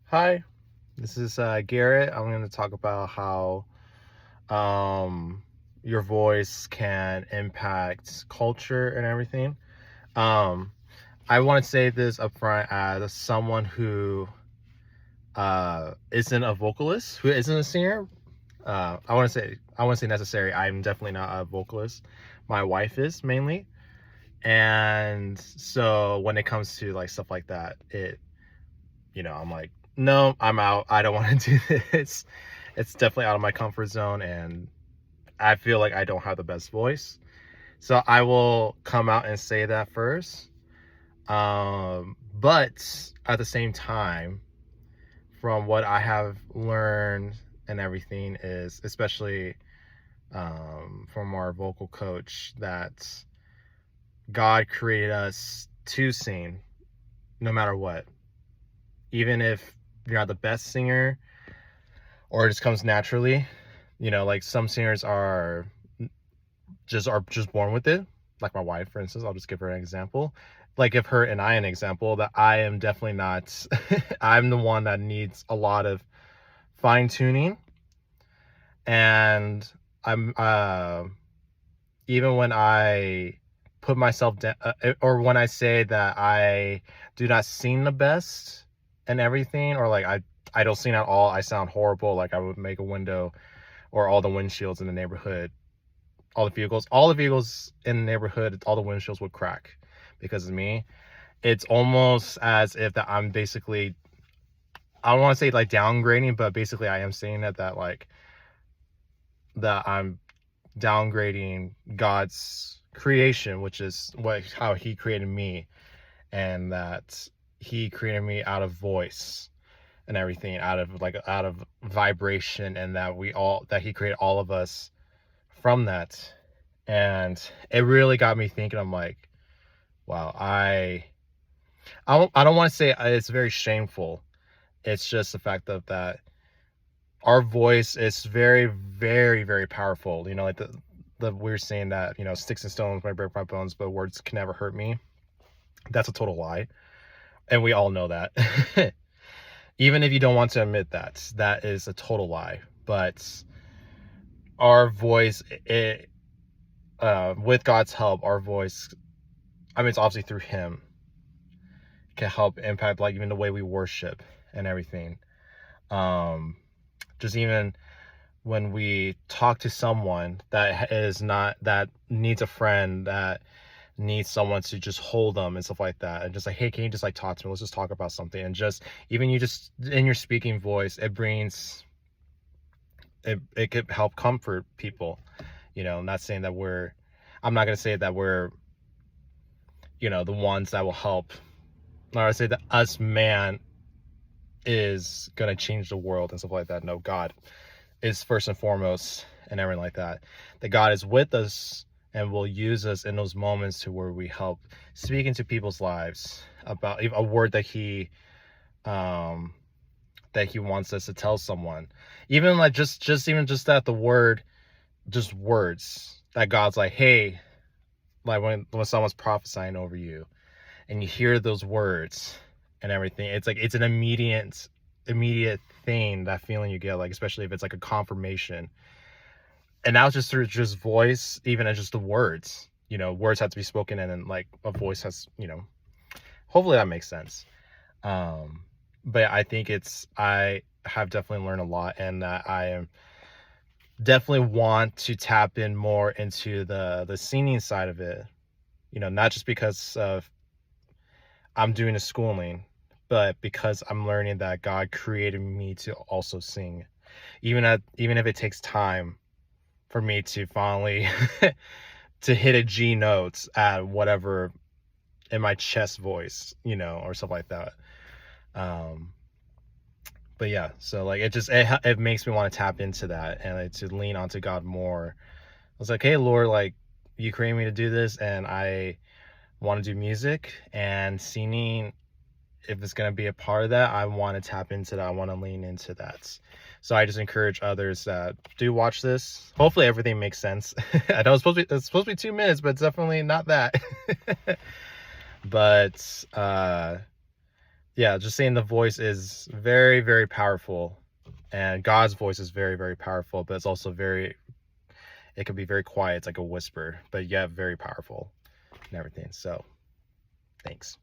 Hi, this is Garrett. I'm going to talk about how your voice can impact culture and everything. Um, I want to say this up front as someone who isn't a vocalist, who isn't a singer. I want to say necessary. I'm definitely not a vocalist. My wife is mainly, and so when it comes to like stuff like that, I'm like, no, I'm out. I don't want to do this. It's definitely out of my comfort zone, and I feel like I don't have the best voice. So I will come out and say that first. But at the same time, from what I have learned and everything, is especially from our vocal coach, that God created us to sing no matter what. Even if you're not the best singer or it just comes naturally, like some singers are just born with it. Like my wife, for instance, I'll just give her an example. Like give her and I an example that I am definitely not. I'm the one that needs a lot of fine tuning, and I'm even when I put myself down, or when I say that I do not sing the best and everything, or like I don't sing at all. I sound horrible. Like I would make a window or all the windshields in the neighborhood, all the vehicles in the neighborhood, all the windshields would crack because of me. It's almost as if that I'm basically, I don't want to say like downgrading, but basically I am saying that like that I'm downgrading God's creation, which is how he created me, and that he created me out of voice and everything, out of vibration, and that he created all of us from that. And it really got me thinking. I'm like, wow, I don't want to say it's very shameful. It's just the fact of that our voice is very, very, very powerful. Like the we're saying that, sticks and stones might break my bones, but words can never hurt me. That's a total lie. And we all know that. Even if you don't want to admit that, that is a total lie. But our voice, with God's help, our voice, I mean, it's obviously through him, can help impact like even the way we worship and everything. Just even when we talk to someone that needs a friend, that needs someone to just hold them and stuff like that, and just like, hey, can you just like talk to me, let's just talk about something, and just even you just in your speaking voice, it could help comfort people. I'm not saying that I'm not going to say that we're the ones that will help, or I say that us man is going to change the world and stuff like that. No, God is first and foremost, and everything like that. That God is with us and will use us in those moments to where we help speak into people's lives about a word that he wants us to tell someone. Even like just that the word, just words that God's like, hey, like when someone's prophesying over you and you hear those words and everything, it's like it's an immediate thing, that feeling you get, like especially if it's like a confirmation. And now just through just voice, even as just the words, words have to be spoken, and then like a voice has, hopefully that makes sense. But I think I have definitely learned a lot, and that I am definitely want to tap in more into the singing side of it, not just because of I'm doing a schooling, but because I'm learning that God created me to also sing, even if it takes time for me to finally to hit a G note at whatever in my chest voice, or stuff like that. Um, but yeah, so like it makes me want to tap into that, and like, to lean onto God more. I was like, hey Lord, like you created me to do this, and I want to do music and singing. If it's going to be a part of that, I want to tap into that. I want to lean into that. So I just encourage others that do watch this. Hopefully everything makes sense. I know it's supposed to be 2 minutes, but it's definitely not that. But yeah, just saying the voice is very, very powerful, and God's voice is very, very powerful, but it's also it can be very quiet. It's like a whisper, but yet very powerful and everything. So thanks.